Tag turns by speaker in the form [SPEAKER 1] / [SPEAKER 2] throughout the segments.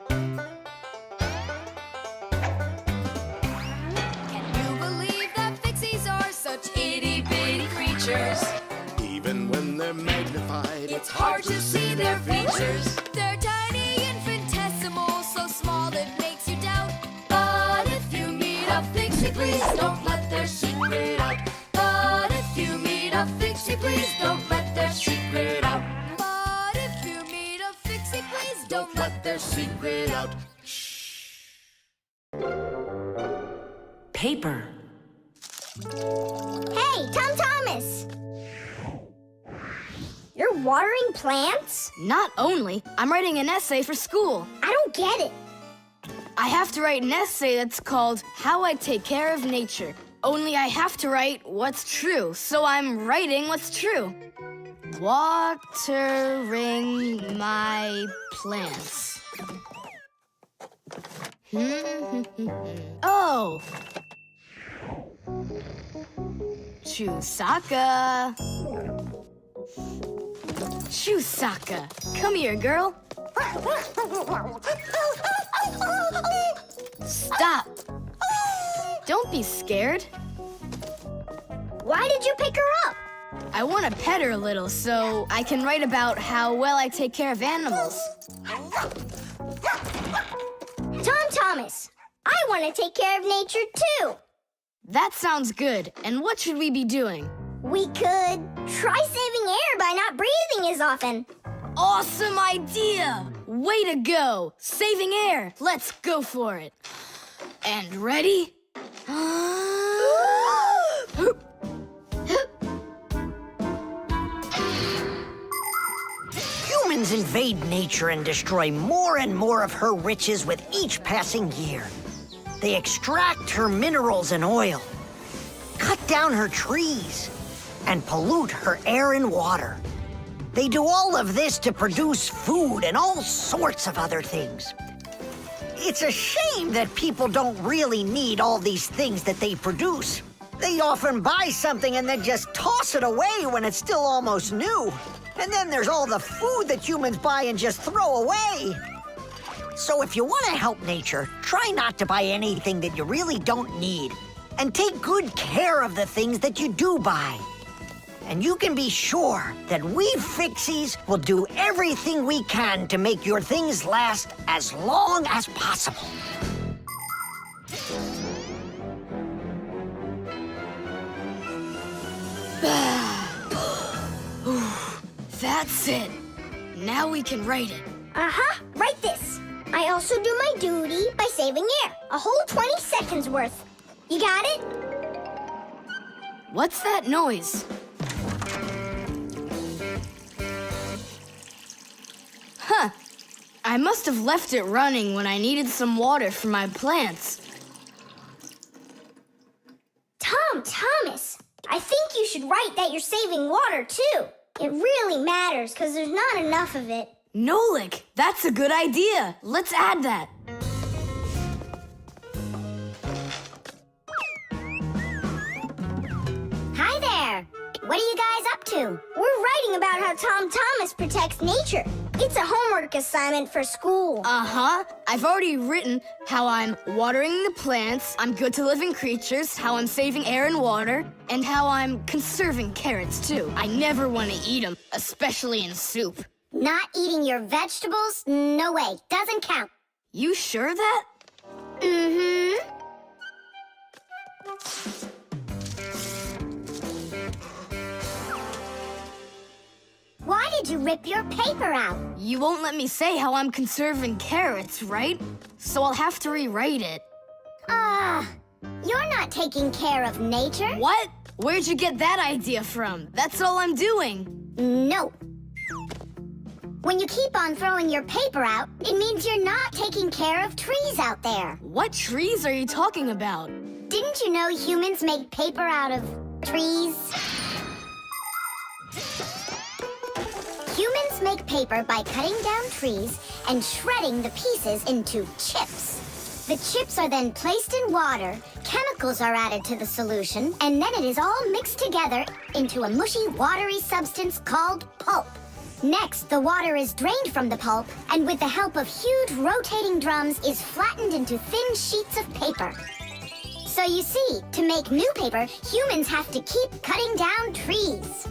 [SPEAKER 1] Can you believe that Fixies are such itty-bitty creatures?
[SPEAKER 2] Even when they're magnified,
[SPEAKER 1] It's hard to see their features. They're tiny, infinitesimal, so small it makes you doubt. But if you meet a Fixie, please don't let their secret out. But if you meet a Fixie, please don't let their secret out. But if you meet a Fixie, please don't let their secret out.
[SPEAKER 3] Paper.
[SPEAKER 4] Hey, Tom Thomas! You're watering plants?
[SPEAKER 5] Not only, I'm writing an essay for school.
[SPEAKER 4] I don't get it.
[SPEAKER 5] I have to write an essay that's called How I Take Care of Nature. Only I have to write what's true, so I'm writing what's true. Watering my plants. Oh! Chewsocka. Chewsocka, come here, girl. Stop. Don't be scared.
[SPEAKER 4] Why did you pick her up?
[SPEAKER 5] I want to pet her a little so I can write about how well I take care of animals.
[SPEAKER 4] Tom Thomas, I want to take care of nature too.
[SPEAKER 5] That sounds good. And what should we be doing?
[SPEAKER 4] We could try saving air by not breathing as often.
[SPEAKER 5] Awesome idea! Way to go! Saving air! Let's go for it. And ready?
[SPEAKER 3] Humans invade nature and destroy more and more of her riches with each passing year. They extract her minerals and oil, cut down her trees, and pollute her air and water. They do all of this to produce food and all sorts of other things. It's a shame that people don't really need all these things that they produce. They often buy something and then just toss it away when it's still almost new. And then there's all the food that humans buy and just throw away. So if you want to help nature, try not to buy anything that you really don't need. And take good care of the things that you do buy. And you can be sure that we Fixies will do everything we can to make your things last as long as possible.
[SPEAKER 5] That's it. Now we can write it.
[SPEAKER 4] Uh-huh, write this. I also do my duty by saving air. A whole 20 seconds worth. You got it?
[SPEAKER 5] What's that noise? Huh. I must have left it running when I needed some water for my plants.
[SPEAKER 4] Tom Thomas, I think you should write that you're saving water, too. It really matters, because there's not enough of it.
[SPEAKER 5] Nolik, that's a good idea. Let's add that.
[SPEAKER 4] Hi there. What are you guys up to? We're writing about how Tom Thomas protects nature. It's a homework assignment for school.
[SPEAKER 5] Uh-huh. I've already written how I'm watering the plants, I'm good to living creatures, how I'm saving air and water, and how I'm conserving carrots, too. I never want to eat them, especially in soup.
[SPEAKER 4] Not eating your vegetables? No way. Doesn't count.
[SPEAKER 5] You sure of that?
[SPEAKER 4] Mm-hmm. Why did you rip your paper out?
[SPEAKER 5] You won't let me say how I'm conserving carrots, right? So I'll have to rewrite it.
[SPEAKER 4] You're not taking care of nature.
[SPEAKER 5] What? Where'd you get that idea from? That's all I'm doing.
[SPEAKER 4] No. When you keep on throwing your paper out, it means you're not taking care of trees out there.
[SPEAKER 5] What trees are you talking about?
[SPEAKER 4] Didn't you know humans make paper out of trees? Humans make paper by cutting down trees and shredding the pieces into chips. The chips are then placed in water, chemicals are added to the solution, and then it is all mixed together into a mushy, watery substance called pulp. Next, the water is drained from the pulp, and with the help of huge rotating drums, is flattened into thin sheets of paper. So you see, to make new paper, humans have to keep cutting down trees.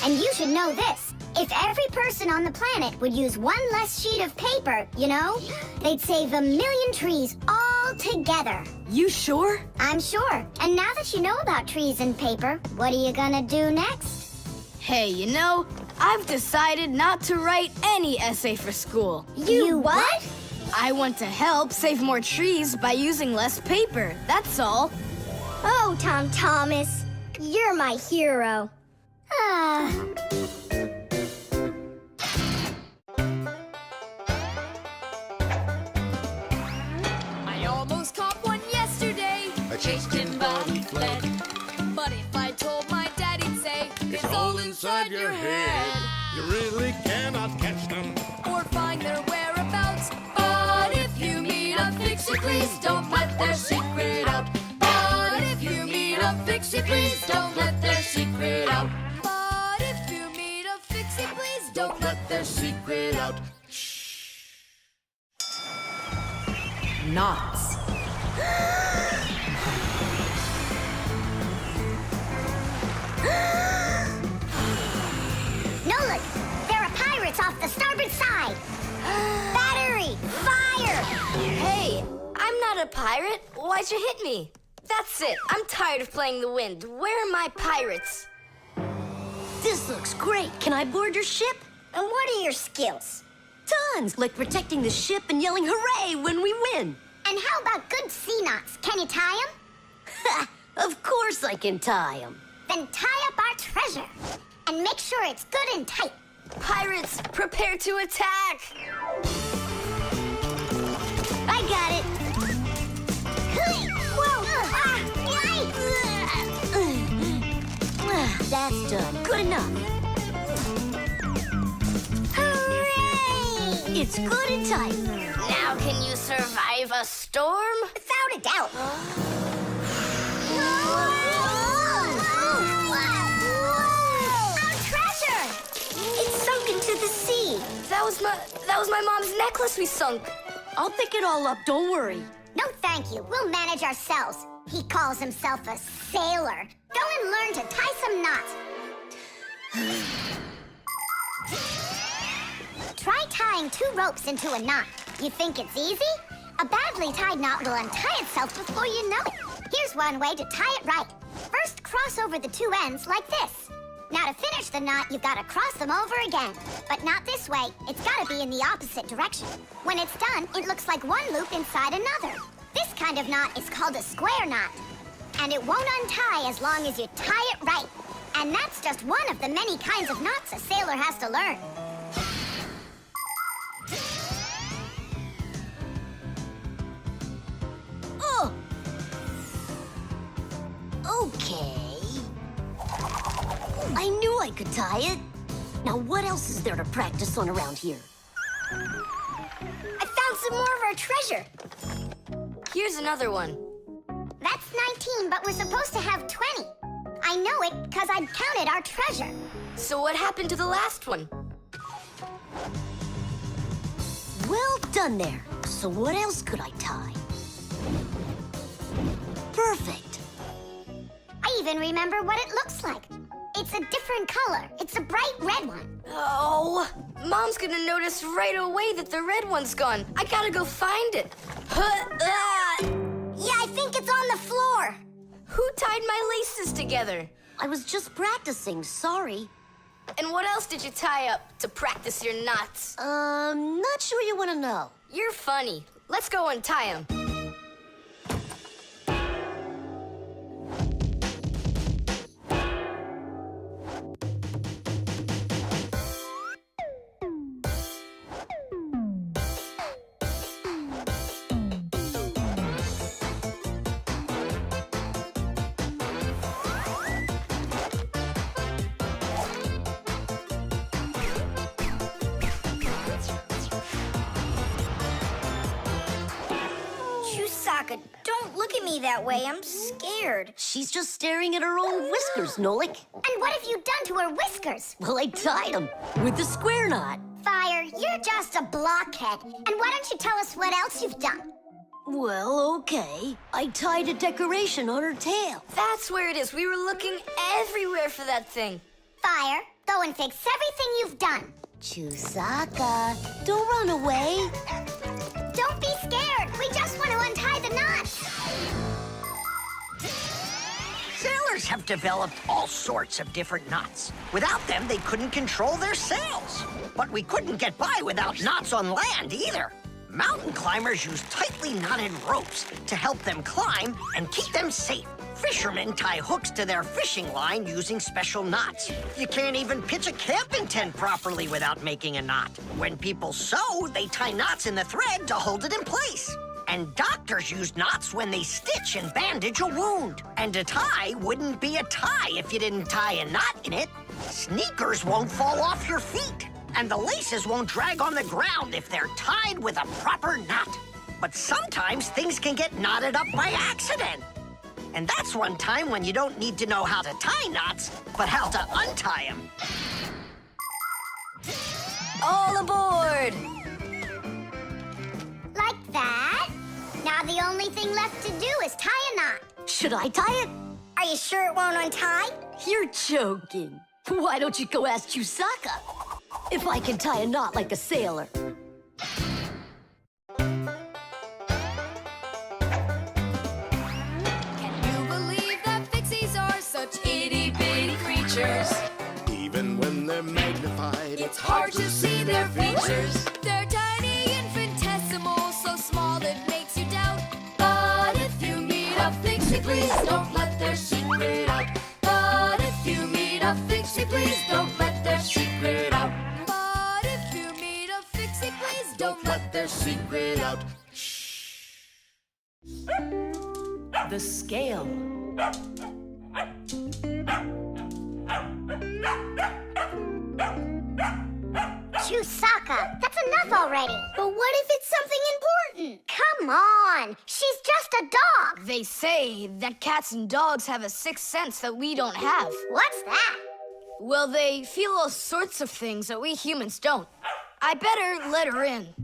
[SPEAKER 4] And you should know this. If every person on the planet would use one less sheet of paper, you know, they'd save 1 million trees all together.
[SPEAKER 5] You sure?
[SPEAKER 4] I'm sure. And now that you know about trees and paper, what are you gonna do next?
[SPEAKER 5] Hey, you know, I've decided not to write any essay for school.
[SPEAKER 4] You what?
[SPEAKER 5] I want to help save more trees by using less paper, that's all.
[SPEAKER 4] Oh, Tom Thomas, you're my hero.
[SPEAKER 1] I almost caught one yesterday.
[SPEAKER 2] I chased him but he fled.
[SPEAKER 1] But if I told my dad, he'd say,
[SPEAKER 2] It's all inside your head. You really cannot catch them.
[SPEAKER 1] Or find their whereabouts. But if you meet a Fixie, please don't let their secret out. But if you meet a Fixie, please don't let their secret out. But if you meet a Fixie, please don't let their secret out.
[SPEAKER 3] Knots.
[SPEAKER 4] Nolik, there are pirates off the starboard side. Battery, fire!
[SPEAKER 5] Hey, I'm not a pirate. Why'd you hit me? That's it. I'm tired of playing the wind. Where are my pirates?
[SPEAKER 6] This looks great. Can I board your ship?
[SPEAKER 4] And what are your skills?
[SPEAKER 6] Tons, like protecting the ship and yelling hooray when we win.
[SPEAKER 4] And how about good sea knots? Can you tie them?
[SPEAKER 6] Ha! Of course I can tie them.
[SPEAKER 4] Then tie up our treasure. And make sure it's good and tight.
[SPEAKER 5] Pirates, prepare to attack!
[SPEAKER 6] I got it.
[SPEAKER 4] Whoa!
[SPEAKER 6] That's done. Good enough.
[SPEAKER 4] Hooray!
[SPEAKER 6] It's good and tight.
[SPEAKER 5] Now can you survive a storm?
[SPEAKER 4] Without a doubt. Our treasure!
[SPEAKER 6] It's sunk into the sea.
[SPEAKER 5] That was my mom's necklace we sunk.
[SPEAKER 6] I'll pick it all up, don't worry.
[SPEAKER 4] No, thank you. We'll manage ourselves. He calls himself a sailor. Go and learn to tie some knots. Try tying 2 ropes into a knot. You think it's easy? A badly tied knot will untie itself before you know it. Here's one way to tie it right. First, cross over the 2 ends like this. Now, to finish the knot, you've got to cross them over again. But not this way. It's got to be in the opposite direction. When it's done, it looks like one loop inside another. This kind of knot is called a square knot. And it won't untie as long as you tie it right. And that's just one of the many kinds of knots a sailor has to learn.
[SPEAKER 6] Oh! Okay. I knew I could tie it. Now what else is there to practice on around here?
[SPEAKER 4] I found some more of our treasure.
[SPEAKER 5] Here's another one.
[SPEAKER 4] That's 19, but we're supposed to have 20. I know it because I counted our treasure.
[SPEAKER 5] So what happened to the last one?
[SPEAKER 6] Well done there. So what else could I tie? Perfect.
[SPEAKER 4] I even remember what it looks like. It's a different color. It's a bright red one.
[SPEAKER 5] Oh, Mom's gonna notice right away that the red one's gone. I gotta go find it.
[SPEAKER 4] Yeah, I think it's on the floor.
[SPEAKER 5] Who tied my laces together?
[SPEAKER 6] I was just practicing, sorry.
[SPEAKER 5] And what else did you tie up to practice your knots?
[SPEAKER 6] Not sure you want to know.
[SPEAKER 5] You're funny. Let's go untie them.
[SPEAKER 7] Don't look at me that way. I'm scared.
[SPEAKER 6] She's just staring at her own whiskers, Nolik.
[SPEAKER 4] And what have you done to her whiskers?
[SPEAKER 6] Well, I tied them with the square knot.
[SPEAKER 4] Fire, you're just a blockhead. And why don't you tell us what else you've done?
[SPEAKER 6] Well, okay. I tied a decoration on her tail.
[SPEAKER 5] That's where it is. We were looking everywhere for that thing.
[SPEAKER 4] Fire, go and fix everything you've done.
[SPEAKER 6] Chewsocka, don't run away.
[SPEAKER 4] Don't be scared. We just want to untie the knots.
[SPEAKER 3] Sailors have developed all sorts of different knots. Without them, they couldn't control their sails. But we couldn't get by without knots on land either. Mountain climbers use tightly knotted ropes to help them climb and keep them safe. Fishermen tie hooks to their fishing line using special knots. You can't even pitch a camping tent properly without making a knot. When people sew, they tie knots in the thread to hold it in place. And doctors use knots when they stitch and bandage a wound. And a tie wouldn't be a tie if you didn't tie a knot in it. Sneakers won't fall off your feet. And the laces won't drag on the ground if they're tied with a proper knot. But sometimes things can get knotted up by accident. And that's one time when you don't need to know how to tie knots, but how to untie them.
[SPEAKER 5] All aboard!
[SPEAKER 4] Like that. Now the only thing left to do is tie a knot.
[SPEAKER 6] Should I tie it?
[SPEAKER 4] Are you sure it won't untie?
[SPEAKER 6] You're joking. Why don't you go ask Chewsocka if I can tie a knot like a sailor?
[SPEAKER 2] Even when they're magnified,
[SPEAKER 1] It's hard to see their features. They're tiny, infinitesimal, so small it makes you doubt. But if you meet a Fixie, please don't let their secret out. But if you meet a Fixie, please don't let their secret out. But if you meet a Fixie, please don't let their secret out.
[SPEAKER 8] The scale.
[SPEAKER 4] Chewsocka, that's enough already.
[SPEAKER 7] But what if it's something important?
[SPEAKER 4] Come on, she's just a dog.
[SPEAKER 5] They say that cats and dogs have a sixth sense that we don't have.
[SPEAKER 4] What's that?
[SPEAKER 5] Well, they feel all sorts of things that we humans don't. I better let her in.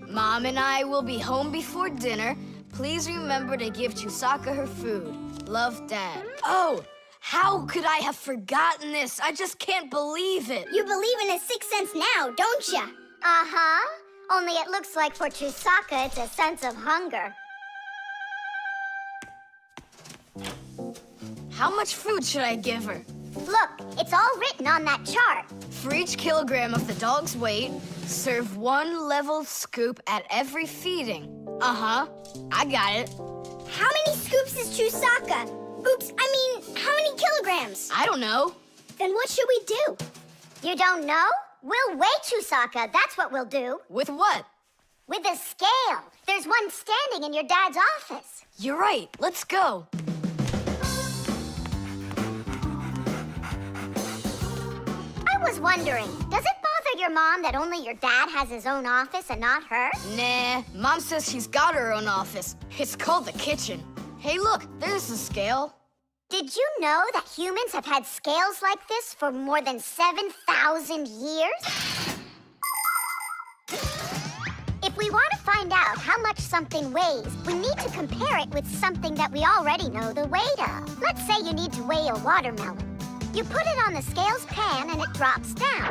[SPEAKER 5] Mom and I will be home before dinner. Please remember to give Chewsocka her food. Love, Dad. Oh, how could I have forgotten this? I just can't believe it.
[SPEAKER 7] You believe in a sixth sense now, don't ya?
[SPEAKER 4] Uh-huh. Only it looks like for Chewsocka, it's a sense of hunger.
[SPEAKER 5] How much food should I give her?
[SPEAKER 4] Look, it's all written on that chart.
[SPEAKER 5] For each kilogram of the dog's weight, serve 1 level scoop at every feeding. Uh-huh, I got it.
[SPEAKER 7] How many scoops is Chewsocka? Oops, I mean, how many kilograms?
[SPEAKER 5] I don't know.
[SPEAKER 7] Then what should we do?
[SPEAKER 4] You don't know? We'll weigh Chewsocka, that's what we'll do.
[SPEAKER 5] With what?
[SPEAKER 4] With a scale. There's one standing in your dad's office.
[SPEAKER 5] You're right, let's go.
[SPEAKER 4] I was wondering, does it bother your mom that only your dad has his own office and not her?
[SPEAKER 5] Nah, Mom says she's got her own office. It's called the kitchen. Hey, look, there's the scale.
[SPEAKER 4] Did you know that humans have had scales like this for more than 7,000 years? If we want to find out how much something weighs, we need to compare it with something that we already know the weight of. Let's say you need to weigh a watermelon. You put it on the scales pan and it drops down.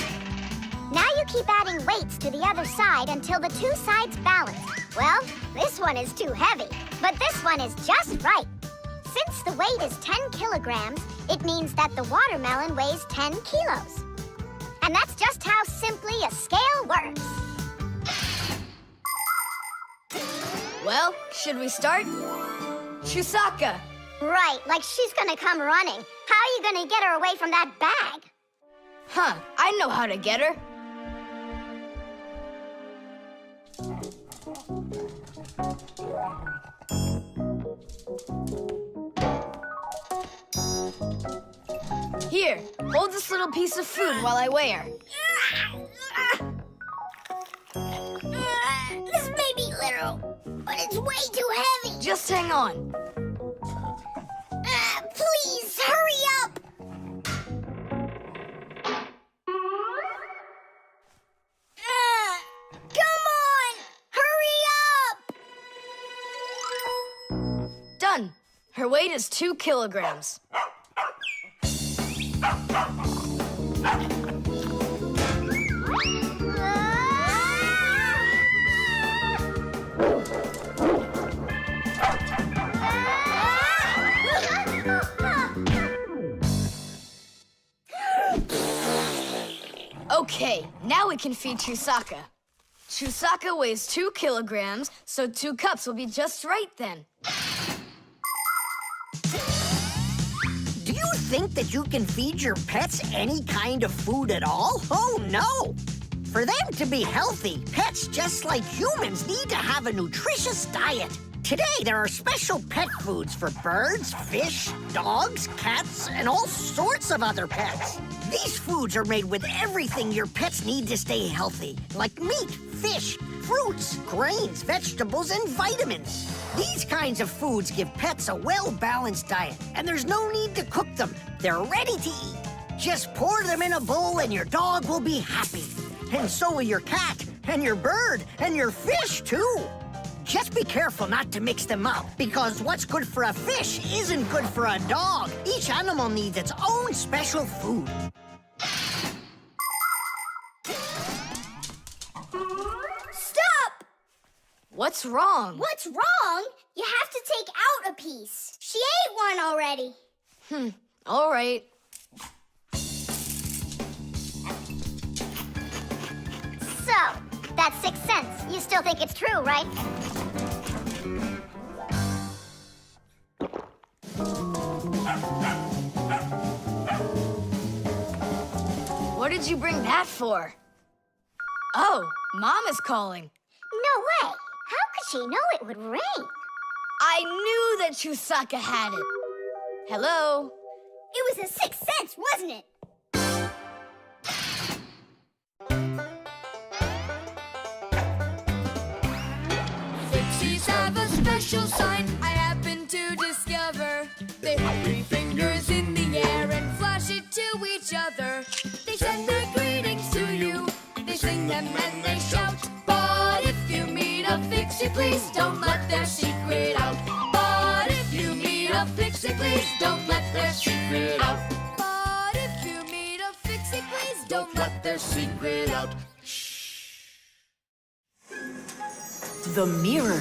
[SPEAKER 4] Now you keep adding weights to the other side until the two sides balance. Well, this one is too heavy, but this one is just right. Since the weight is 10 kilograms, it means that the watermelon weighs 10 kilos. And that's just how simply a scale works.
[SPEAKER 5] Well, should we start? Chewsocka.
[SPEAKER 4] Right, like she's gonna come running. How are you gonna get her away from that bag?
[SPEAKER 5] Huh, I know how to get her. Here, hold this little piece of food while I weigh her.
[SPEAKER 7] way too heavy.
[SPEAKER 5] Just hang on.
[SPEAKER 7] Please, hurry up. Come on, hurry up.
[SPEAKER 5] Done. Her weight is 2 kilograms. Okay, now we can feed Chewsocka. Chewsocka weighs 2 kilograms, so 2 cups will be just right then.
[SPEAKER 3] Do you think that you can feed your pets any kind of food at all? Oh, no! For them to be healthy, pets just like humans need to have a nutritious diet. Today, there are special pet foods for birds, fish, dogs, cats, and all sorts of other pets. These foods are made with everything your pets need to stay healthy, like meat, fish, fruits, grains, vegetables, and vitamins. These kinds of foods give pets a well-balanced diet, and there's no need to cook them. They're ready to eat. Just pour them in a bowl and your dog will be happy. And so will your cat, and your bird, and your fish, too. Just be careful not to mix them up, because what's good for a fish isn't good for a dog. Each animal needs its own special food.
[SPEAKER 7] Stop!
[SPEAKER 5] What's wrong?
[SPEAKER 7] What's wrong? You have to take out a piece. She ate one already.
[SPEAKER 5] All right.
[SPEAKER 4] So, that's 6 cents. You still think it's true, right?
[SPEAKER 5] What did you bring that for? Oh, Mom is calling.
[SPEAKER 4] No way. How could she know it would rain?
[SPEAKER 5] I knew that Chewsocka had it. Hello?
[SPEAKER 7] It was a 6 cents, wasn't it?
[SPEAKER 1] Fixies have a special sign I happen to discover. They hop 3 fingers in the air and flash it to each other. They send their greetings to you. They sing them and they shout. But if you meet a Fixie, please don't let their secret out. But if you meet a Fixie, please don't let their secret out. But if you meet a Fixie, please don't let their secret out.
[SPEAKER 8] The mirror.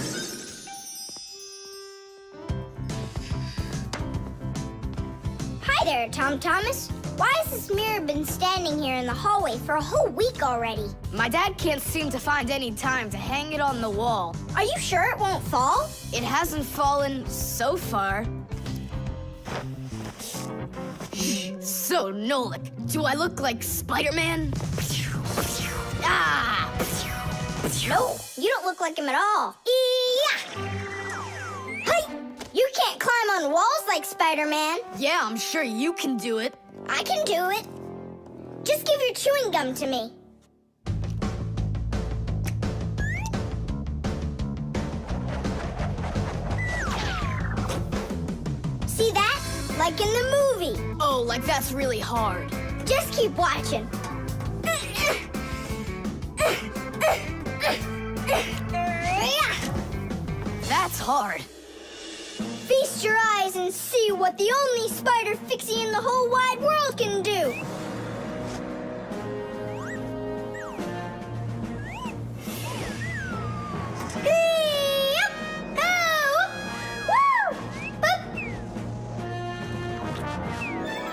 [SPEAKER 7] Hi there, Tom Thomas. Why has this mirror been standing here in the hallway for a whole week already?
[SPEAKER 5] My dad can't seem to find any time to hang it on the wall.
[SPEAKER 7] Are you sure it won't fall?
[SPEAKER 5] It hasn't fallen so far. So, Nolik, do I look like Spider-Man? Ah!
[SPEAKER 7] No, you don't look like him at all. Yeah! Hey! You can't climb on walls like Spider-Man.
[SPEAKER 5] Yeah, I'm sure you can do it.
[SPEAKER 7] I can do it. Just give your chewing gum to me. See that? Like in the movie.
[SPEAKER 5] Oh, like that's really hard.
[SPEAKER 7] Just keep watching.
[SPEAKER 5] That's hard.
[SPEAKER 7] Feast your eyes and see what the only spider Fixie in the whole wide world can do. Hey-up! Oh! Woo! Boop!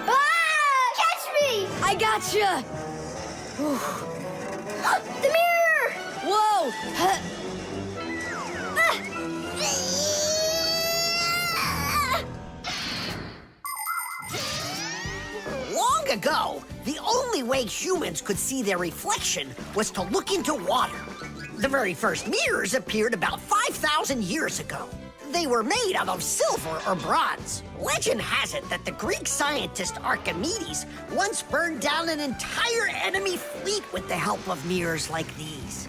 [SPEAKER 7] Ah! Catch me!
[SPEAKER 5] I gotcha!
[SPEAKER 7] The mirror!
[SPEAKER 5] Whoa! Huh.
[SPEAKER 3] Long ago, the only way humans could see their reflection was to look into water. The very first mirrors appeared about 5,000 years ago. They were made out of silver or bronze. Legend has it that the Greek scientist Archimedes once burned down an entire enemy fleet with the help of mirrors like these.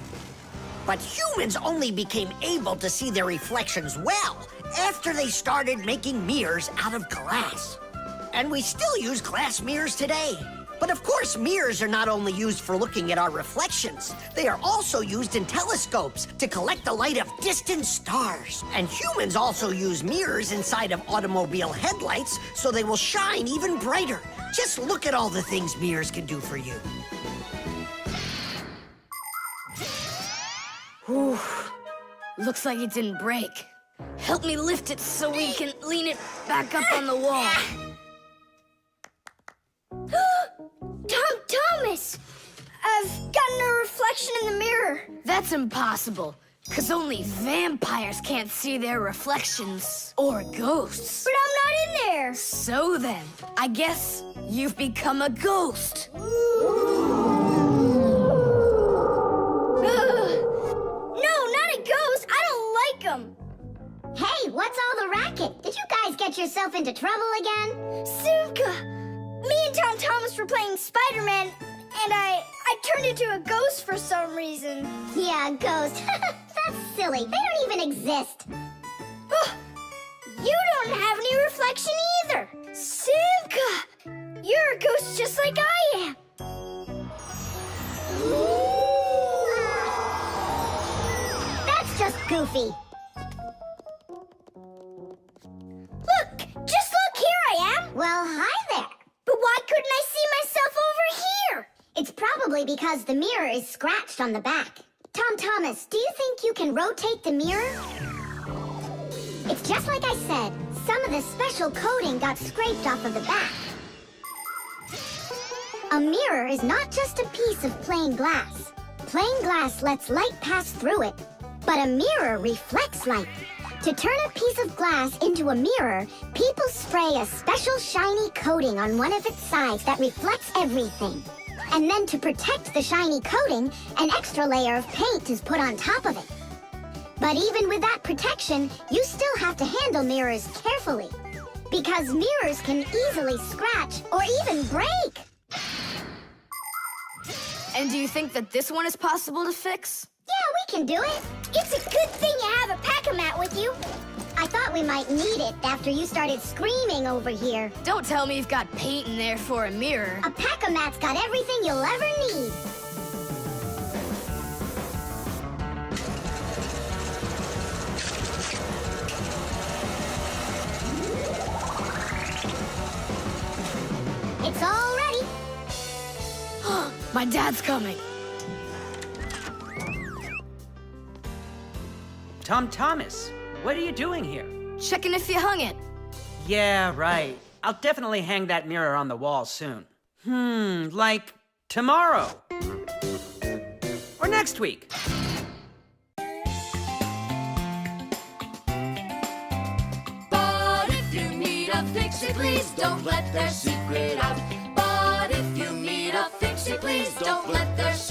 [SPEAKER 3] But humans only became able to see their reflections well after they started making mirrors out of glass. And we still use glass mirrors today. But of course, mirrors are not only used for looking at our reflections, they are also used in telescopes to collect the light of distant stars. And humans also use mirrors inside of automobile headlights so they will shine even brighter. Just look at all the things mirrors can do for you.
[SPEAKER 5] Whew. Looks like it didn't break. Help me lift it so we can lean it back up on the wall.
[SPEAKER 7] Thomas! I've gotten a reflection in the mirror.
[SPEAKER 5] That's impossible, because only vampires can't see their reflections. Or ghosts.
[SPEAKER 7] But I'm not in there.
[SPEAKER 5] So then, I guess you've become a ghost.
[SPEAKER 7] No, not a ghost. I don't like them.
[SPEAKER 4] Hey, what's all the racket? Did you guys get yourself into trouble again?
[SPEAKER 7] Simka! Me and Tom Thomas were playing Spider-Man, and I turned into a ghost for some reason.
[SPEAKER 4] Yeah, ghost. That's silly. They don't even exist.
[SPEAKER 7] Oh, you don't have any reflection either. Simka! You're a ghost just like I am.
[SPEAKER 4] That's just goofy.
[SPEAKER 7] Look! Just look! Here I am!
[SPEAKER 4] Well, hi there.
[SPEAKER 7] But why couldn't I see myself over here?
[SPEAKER 4] It's probably because the mirror is scratched on the back. Tom Thomas, do you think you can rotate the mirror? It's just like I said. Some of the special coating got scraped off of the back. A mirror is not just a piece of plain glass. Plain glass lets light pass through it, but a mirror reflects light. To turn a piece of glass into a mirror, people spray a special shiny coating on one of its sides that reflects everything. And then to protect the shiny coating, an extra layer of paint is put on top of it. But even with that protection, you still have to handle mirrors carefully. Because mirrors can easily scratch or even break.
[SPEAKER 5] And do you think that this one is possible to fix?
[SPEAKER 4] Yeah, we can do it.
[SPEAKER 7] It's a good thing you have a pack-a-mat with you.
[SPEAKER 4] I thought we might need it after you started screaming over here.
[SPEAKER 5] Don't tell me you've got paint in there for a mirror.
[SPEAKER 4] A pack-a-mat's got everything you'll ever need. It's all ready.
[SPEAKER 5] My dad's coming.
[SPEAKER 9] Tom Thomas, what are you doing here?
[SPEAKER 5] Checking if you hung it.
[SPEAKER 9] Yeah, right. I'll definitely hang that mirror on the wall soon. Like tomorrow. Or next week.
[SPEAKER 1] But if you meet a Fixie, please don't let their secret out. But if you meet a Fixie, please don't let their secret out.